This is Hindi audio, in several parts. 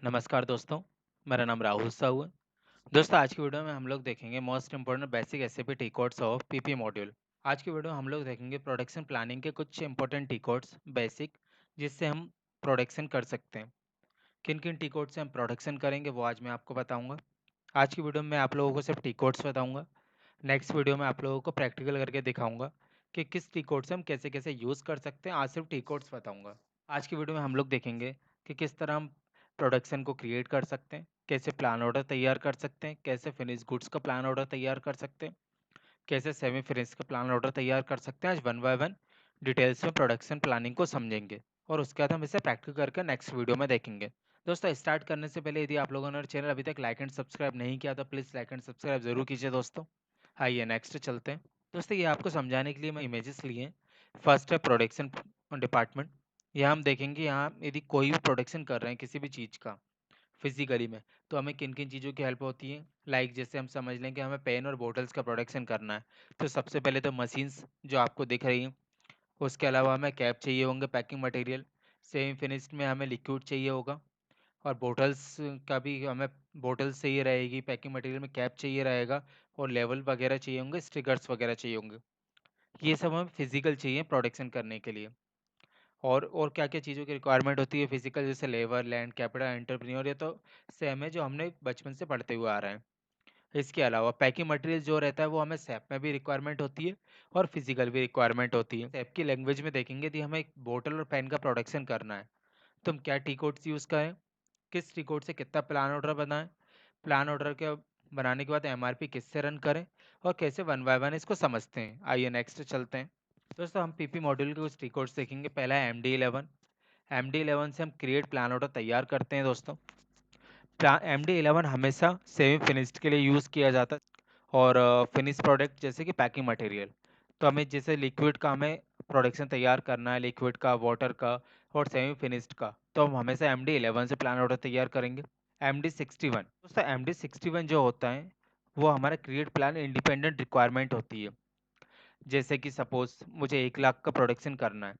नमस्कार दोस्तों, मेरा नाम राहुल साहू है। दोस्तों आज की वीडियो में हम लोग देखेंगे most important basic SAP T codes of PP module. आज की वीडियो में हम लोग देखेंगे प्रोडक्शन प्लानिंग के कुछ इंपॉर्टेंट टी कोड्स बेसिक जिससे हम प्रोडक्शन कर सकते हैं। किन किन टी कोड से हम प्रोडक्शन करेंगे वो आज मैं आपको बताऊंगा। आज की वीडियो में आप लोगों को सिर्फ टी कोड्स बताऊंगा। नेक्स्ट वीडियो में आप लोगों को प्रैक्टिकल करके दिखाऊंगा कि किस टी कोड से हम कैसे कैसे यूज़ कर सकते हैं। आज सिर्फ टी कोड्स बताऊंगा। आज की वीडियो में हम लोग देखेंगे कि किस तरह हम प्रोडक्शन को क्रिएट कर सकते हैं, कैसे प्लान ऑर्डर तैयार कर सकते हैं, कैसे फिनिश गुड्स का प्लान ऑर्डर तैयार कर सकते हैं, कैसे सेमी फिनिश का प्लान ऑर्डर तैयार कर सकते हैं। आज वन बाय वन डिटेल्स में प्रोडक्शन प्लानिंग को समझेंगे और उसके बाद हम इसे प्रैक्टिकल करके नेक्स्ट वीडियो में देखेंगे। दोस्तों स्टार्ट करने से पहले यदि आप लोगों ने चैनल अभी तक लाइक एंड सब्सक्राइब नहीं किया तो प्लीज़ लाइक एंड सब्सक्राइब जरूर कीजिए दोस्तों। आइए नेक्स्ट चलते हैं। दोस्तों ये आपको समझाने के लिए मैं इमेजेस लिए हैं। फर्स्ट है प्रोडक्शन डिपार्टमेंट। यहाँ हम देखेंगे, यहाँ यदि कोई भी प्रोडक्शन कर रहे हैं किसी भी चीज़ का फिजिकली में, तो हमें किन किन चीज़ों की हेल्प होती है। जैसे हम समझ लें कि हमें पेन और बोतल्स का प्रोडक्शन करना है, तो सबसे पहले तो मशीन्स जो आपको दिख रही हैं, उसके अलावा हमें कैप चाहिए होंगे, पैकिंग मटेरियल, सेमी फिनिश्ड में हमें लिक्विड चाहिए होगा, और बोतल्स का भी हमें बोतल्स चाहिए रहेगी, पैकिंग मटेरियल में कैप चाहिए रहेगा, और लेवल वगैरह चाहिए होंगे, स्टिकर्स वगैरह चाहिए होंगे। ये सब हमें फिजिकल चाहिए प्रोडक्शन करने के लिए। और क्या-क्या चीज़ों की रिक्वायरमेंट होती है फिजिकल, जैसे लेबर, लैंड, कैपिटल, एंटरप्रेन्योर, ये तो सेम है जो हमने बचपन से पढ़ते हुए आ रहे हैं। इसके अलावा पैकिंग मटेरियल जो रहता है वो हमें सैप में भी रिक्वायरमेंट होती है और फिजिकल भी रिक्वायरमेंट होती है। सैप की लैंग्वेज में देखेंगे तो हमें एक बोतल और पेन का प्रोडक्शन करना है, तो हम क्या टी कोड्स यूज़ करें, किस टी कोड से कितना प्लान ऑर्डर बनाएं, प्लान ऑर्डर के बनाने के बाद एमआरपी किससे रन करें, और कैसे वन बाय वन इसको समझते हैं। आइए नेक्स्ट चलते हैं। दोस्तों हम पीपी मॉड्यूल के कुछ टी कोड्स देखेंगे। पहला है MD11। MD11 से हम क्रिएट प्लान ऑर्डर तैयार करते हैं दोस्तों। MD11 हमेशा सेमी फिनिश्ड के लिए यूज़ किया जाता है और फिनिश प्रोडक्ट जैसे कि पैकिंग मटेरियल। तो हमें जैसे लिक्विड का हमें प्रोडक्शन तैयार करना है, लिक्विड का, वाटर का और सेमी फिनिश्ड का, तो हम हमेशा MD11 से प्लान ऑर्डर तैयार करेंगे। MD61 दोस्तों, MD61 जो होता है वो हमारा क्रिएट प्लान इंडिपेंडेंट रिक्वायरमेंट होती है। जैसे कि सपोज मुझे 1 लाख का प्रोडक्शन करना है,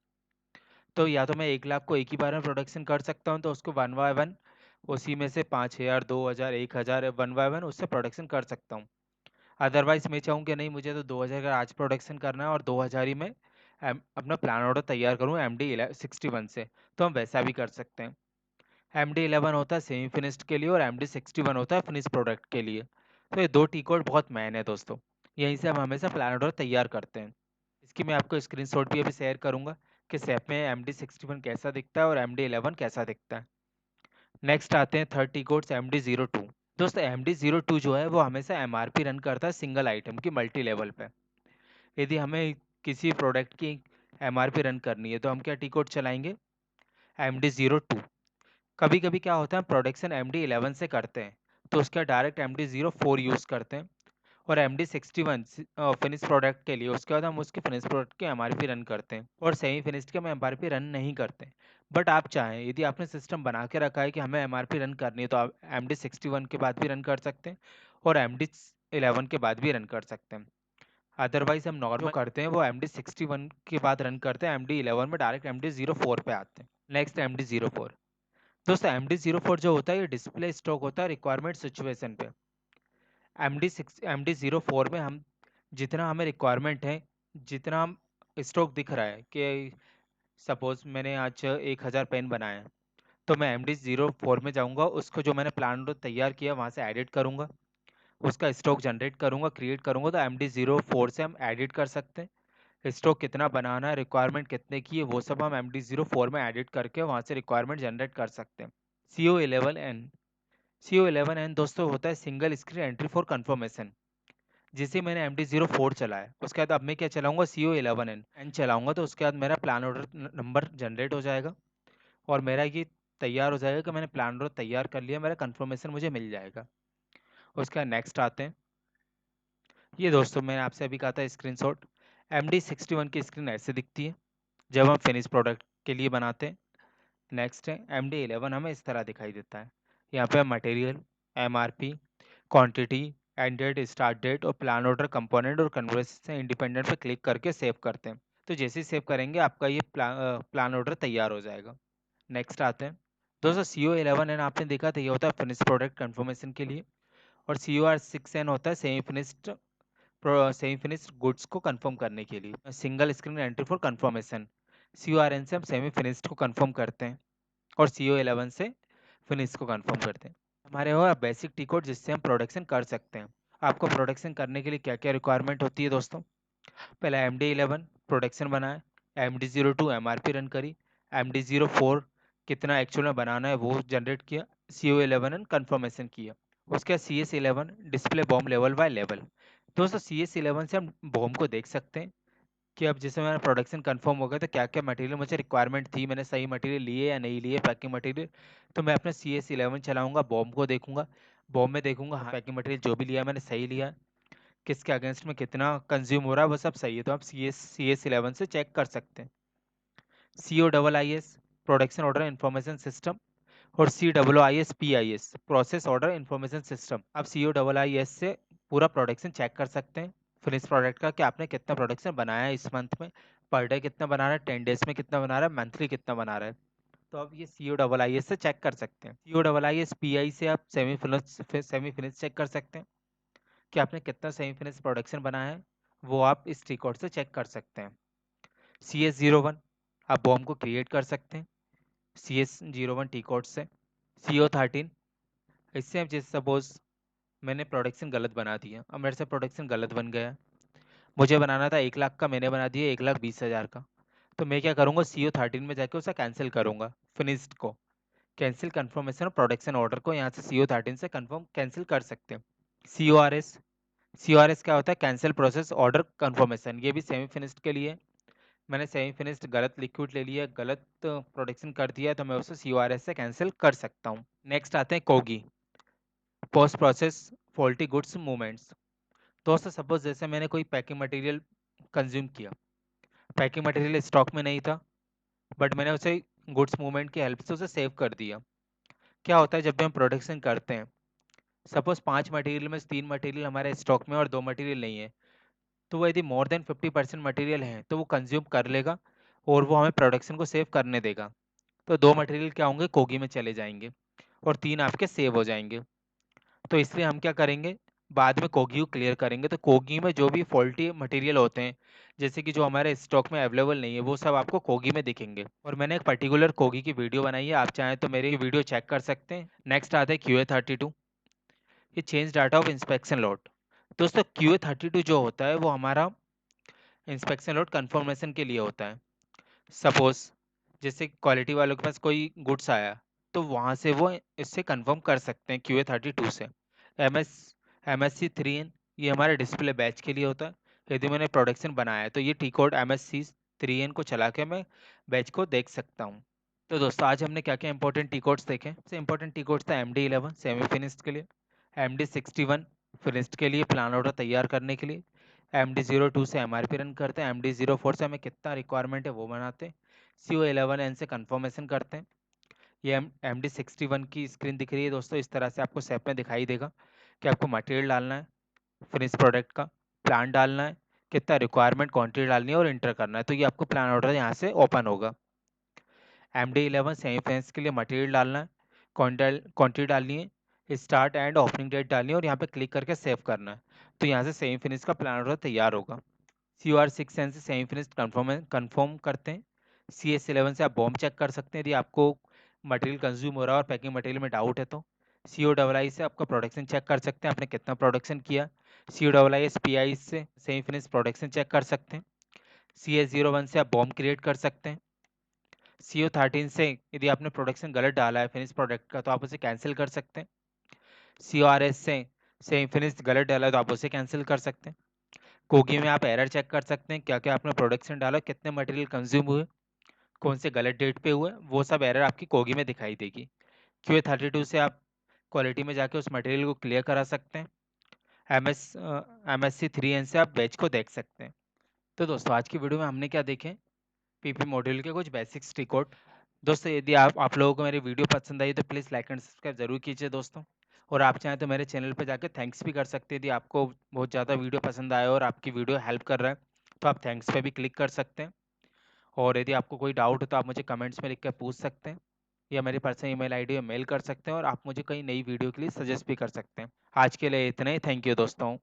तो या तो मैं 1 लाख को एक ही बार में प्रोडक्शन कर सकता हूँ, तो उसको वन बाय वन उसी में से 5,000, 2,000, 1,000 वन बाय वन उससे प्रोडक्शन कर सकता हूँ। अदरवाइज मैं चाहूँ कि नहीं, मुझे तो 2,000 का आज प्रोडक्शन करना है और 2,000 ही में अपना प्लान ऑर्डर तैयार करूँ MD61 से, तो हम वैसा भी कर सकते हैं। MD11 होता है सेमी फिनिश्ड के लिए और MD61 होता है फिनिश प्रोडक्ट के लिए। तो ये दो टी कोड बहुत मैन है दोस्तों, यहीं से हम हमेशा प्लान ऑर्डर तैयार करते हैं। इसकी मैं आपको स्क्रीनशॉट भी अभी शेयर करूंगा कि सैप में MD61 कैसा दिखता है और MD11 कैसा दिखता है। नेक्स्ट आते हैं थर्ड टी कोड्स MD02। दोस्तों MD02 जो है वो हमेशा MRP रन करता है सिंगल आइटम की मल्टी लेवल पे। यदि हमें किसी प्रोडक्ट की MRP रन करनी है तो हम क्या टी कोड चलाएंगे, MD02। कभी कभी क्या होता है, प्रोडक्शन MD11 से करते हैं तो उसका डायरेक्ट MD04 यूज़ करते हैं, और MD61 फिनिश प्रोडक्ट के लिए उसके बाद हम उसके फिनिश प्रोडक्ट के MRP रन करते हैं, और सेमी फिनिश्ड के हम MRP रन नहीं करते। बट आप चाहें, यदि आपने सिस्टम बना के रखा है कि हमें MRP रन करनी है, तो आप MD61 के बाद भी रन कर सकते हैं और MD11 के बाद भी रन कर सकते हैं। अदरवाइज हम नॉर्मल करते हैं वो MD61 के बाद रन करते हैं, MD11 में डायरेक्ट MD04 पे आते हैं। Next MD04। दोस्तों MD04 जो होता है ये डिस्प्ले स्टॉक होता है रिक्वायरमेंट सिचुएशन पे। MD04 में हम जितना हमें रिक्वायरमेंट है, जितना हम स्टॉक दिख रहा है कि सपोज मैंने आज 1,000 पेन बनाए हैं, तो मैं MD04 में जाऊंगा, उसको जो मैंने प्लान तैयार किया वहाँ से एडिट करूंगा, उसका स्टॉक जनरेट करूंगा, क्रिएट करूंगा, तो MD04 से हम एडिट कर सकते हैं। स्टॉक कितना बनाना है, रिक्वायरमेंट कितने की है, वो सब हम MD04 में एडिट करके वहाँ से रिक्वायरमेंट जनरेट कर सकते हैं। CO11N। CO11N दोस्तों होता है single screen entry for confirmation, जिसे मैंने MD04 चलाया। उसके बाद अब मैं क्या चलाऊंगा, CO11N चलाऊंगा, तो उसके बाद मेरा प्लान ऑर्डर नंबर जनरेट हो जाएगा और मेरा ये तैयार हो जाएगा कि मैंने प्लान ऑर्डर तैयार कर लिया, मेरा कंफर्मेशन मुझे मिल जाएगा। उसके बाद नेक्स्ट आते हैं। ये दोस्तों मैंने आपसे अभी कहा था स्क्रीनशॉट। MD61 की स्क्रीन ऐसे दिखती है जब हम फिनिश प्रोडक्ट के लिए बनाते हैं। नेक्स्ट है MD11, हमें इस तरह दिखाई देता है। यहाँ पे material, MRP, quantity, and date, start date और प्लान ऑर्डर कंपोनेंट और कन्वर्सेशन से इंडिपेंडेंट पे क्लिक करके सेव करते हैं। तो जैसे ही सेव करेंगे आपका ये प्लान ऑर्डर तैयार हो जाएगा। नेक्स्ट आते हैं। दोस्तों CO11N आपने देखा था, ये होता है फिनिश प्रोडक्ट कंफर्मेशन के लिए, और COR6N होता है सेमी फिनिश्ड गुड्स को कंफर्म करने के लिए। Single screen entry for confirmation, CORN से हम सेमी फिनिश्ड को कंफर्म करते हैं, और CO11 से फिनिश को कंफर्म करते हैं। हमारे वो बेसिक टी कोड जिससे हम प्रोडक्शन कर सकते हैं। आपको प्रोडक्शन करने के लिए क्या क्या रिक्वायरमेंट होती है दोस्तों? पहले MD11 प्रोडक्शन बनाए, MD02 MRP रन करी, MD04 कितना एक्चुअल में बनाना है वो जनरेट किया, CO11 कंफर्मेशन किया। उसके बाद CS11 display bomb level by level. दोस्तों CS11 से हम बॉम्ब को देख सकते हैं कि अब जैसे मेरा प्रोडक्शन कंफर्म हो गया तो क्या क्या मटेरियल मुझे रिक्वायरमेंट थी, मैंने सही मटेरियल लिए या नहीं लिए पैकिंग मटेरियल। तो मैं अपना CS11 चलाऊंगा, बॉम्ब को देखूंगा, बॉम्ब में देखूंगा हाँ पैकिंग मटेरियल जो भी लिया मैंने सही लिया है, किसके अगेंस्ट में कितना कंज्यूम हो रहा है वो सब सही है, तो आप CS11 से चेक कर सकते हैं। COIIS production order information system, और COIS process order information system. आप COIIS से पूरा प्रोडक्शन चेक कर सकते हैं फिनिश प्रोडक्ट का, कि आपने कितना प्रोडक्शन बनाया है इस मंथ में, पर डे कितना बना रहा है, 10 डेज में कितना बना रहा है, मंथली कितना बना रहा है। तो आप ये COIIS से चेक कर सकते हैं। COIIS PI से आप सेमी फिनिश चेक कर सकते हैं कि आपने कितना सेमी फिनिश प्रोडक्शन बनाया है, वो आप इस रिकॉर्ड से चेक कर सकते हैं। CS01 आप बॉम्ब को क्रिएट कर सकते हैं CS01 टी कोड से। CO13 इससे अब जैसे सपोज मैंने प्रोडक्शन गलत बना दिया, अब मेरे से प्रोडक्शन गलत बन गया, मुझे बनाना था 1 लाख का, मैंने बना दिया 1,20,000 का। तो मैं क्या करूँगा, CO13 में जाके उसे कैंसिल करूँगा, फिनिश्ड को कैंसिल कंफर्मेशन और प्रोडक्शन ऑर्डर को यहाँ से CO13 से कंफर्म कैंसिल कर सकते हैं। CORS क्या होता है, कैंसिल प्रोसेस ऑर्डर कंफर्मेशन, ये भी सेमी फिनिश्ड के लिए। मैंने सेमी फिनिश्ड गलत लिक्विड ले लिया, गलत प्रोडक्शन कर दिया, तो मैं उसे CORS से कैंसिल कर सकता हूँ। नेक्स्ट आते हैं COGI, post process faulty goods movements. दोस्तों सपोज जैसे मैंने कोई पैकिंग मटेरियल कंज्यूम किया, पैकिंग मटेरियल स्टॉक में नहीं था, बट मैंने उसे गुड्स मूवमेंट की हेल्प से उसे सेव कर दिया। क्या होता है जब भी हम प्रोडक्शन करते हैं, सपोज 5 मटेरियल में से 3 मटेरियल हमारे स्टॉक में और 2 मटेरियल नहीं है, तो वो यदि मोर देन 50% मटेरियल है तो वो कंज्यूम कर लेगा और वो हमें प्रोडक्शन को सेव करने देगा। तो 2 मटेरियल क्या होंगे, कोगी में चले जाएंगे, और 3 आपके सेव हो जाएंगे। तो इसलिए हम क्या करेंगे, बाद में कोगी को क्लियर करेंगे, तो कोगी में जो भी फॉल्टी मटेरियल होते हैं, जैसे कि जो हमारे स्टॉक में अवेलेबल नहीं है, वो सब आपको कोगी में दिखेंगे। और मैंने एक पर्टिकुलर कोगी की वीडियो बनाई है, आप चाहें तो मेरी वीडियो चेक कर सकते हैं। नेक्स्ट आता है QA32, ये change data of inspection lot. दोस्तों QA32 जो होता है वो हमारा इंस्पेक्शन लॉट कंफर्मेशन के लिए होता है। सपोज जैसे क्वालिटी वालों के पास कोई गुड्स आया, तो वहाँ से वो इससे कंफर्म कर सकते हैं QA32 से। MSC3N ये हमारे डिस्प्ले बैच के लिए होता है। यदि मैंने प्रोडक्शन बनाया है तो ये टी कोड MSC3N को चला के मैं बैच को देख सकता हूँ। तो दोस्तों आज हमने क्या क्या इंपॉर्टेंट टी कोड्स देखे। सबसे इंपॉर्टेंट टी कोड्स था MD11 सेमी फिनिश्ड के लिए, MD61 फिनिश्ड के लिए प्लान ऑर्डर तैयार करने के लिए, MD02 से MRP रन करते हैं, MD04 से हमें कितना रिक्वायरमेंट है वो बनाते हैं, CO11N से कंफर्मेशन करते हैं। ये MD61 की स्क्रीन दिख रही है दोस्तों, इस तरह से आपको सेप में दिखाई देगा कि आपको मटेरियल डालना है, फिनिश प्रोडक्ट का प्लान डालना है, कितना रिक्वायरमेंट क्वांटिटी डालनी है और इंटर करना है, तो ये आपको प्लान ऑर्डर यहाँ से ओपन होगा। MD11 सेमी फिनिश के लिए मटेरियल डालना है, क्वांटिटी डालनी है, स्टार्ट एंड ओपनिंग डेट डालनी है और यहाँ पे क्लिक करके सेव करना है, तो यहाँ से सेमी फिनिश का प्लान ऑर्डर तैयार होगा। COR6N से सेमी फिनिश कंफर्म करते हैं। CS11 से आप बॉम्ब चेक कर सकते हैं यदि आपको मटेरियल कंज्यूम हो रहा है और पैकिंग मटेरियल में डाउट है तो। COII से आपका प्रोडक्शन चेक कर सकते हैं आपने कितना प्रोडक्शन किया। COIIS-PI से सेमी फिनिश प्रोडक्शन चेक कर सकते हैं। CS01 से आप बॉम्ब क्रिएट कर सकते हैं। CO13 से यदि आपने प्रोडक्शन गलत डाला है फिनिश प्रोडक्ट का तो आप उसे कैंसिल कर सकते हैं। CORS से सेमी फिनिश गलत डाला है तो आप उसे कैंसिल कर सकते हैं। कोगी में आप एरर चेक कर सकते हैं, क्या क्या आपने प्रोडक्शन डाला, कितने मटेरियल कंज्यूम हुए, कौन से गलत डेट पे हुए, वो सब एरर आपकी कोगी में दिखाई देगी। QA32 से आप क्वालिटी में जाके उस मटेरियल को क्लियर करा सकते हैं। MSC3N से आप बैच को देख सकते हैं। तो दोस्तों आज की वीडियो में हमने क्या देखे, पीपी मॉड्यूल के कुछ बेसिक्स टी कोड। दोस्तों यदि आप लोगों को मेरी वीडियो पसंद आई तो प्लीज़ लाइक एंड सब्सक्राइब जरूर कीजिए दोस्तों। और आप चाहें तो मेरे चैनल पर जाकर थैंक्स भी कर सकते हैं, यदि आपको बहुत ज़्यादा वीडियो पसंद आया और आपकी वीडियो हेल्प कर रहा है तो आप थैंक्स पे भी क्लिक कर सकते हैं। और यदि आपको कोई डाउट हो तो आप मुझे कमेंट्स में लिख कर पूछ सकते हैं। या मेरी पर्सनल ईमेल आईडी में मेल कर सकते हैं और आप मुझे कई नई वीडियो के लिए सजेस्ट भी कर सकते हैं। आज के लिए इतना ही। थैंक यू दोस्तों।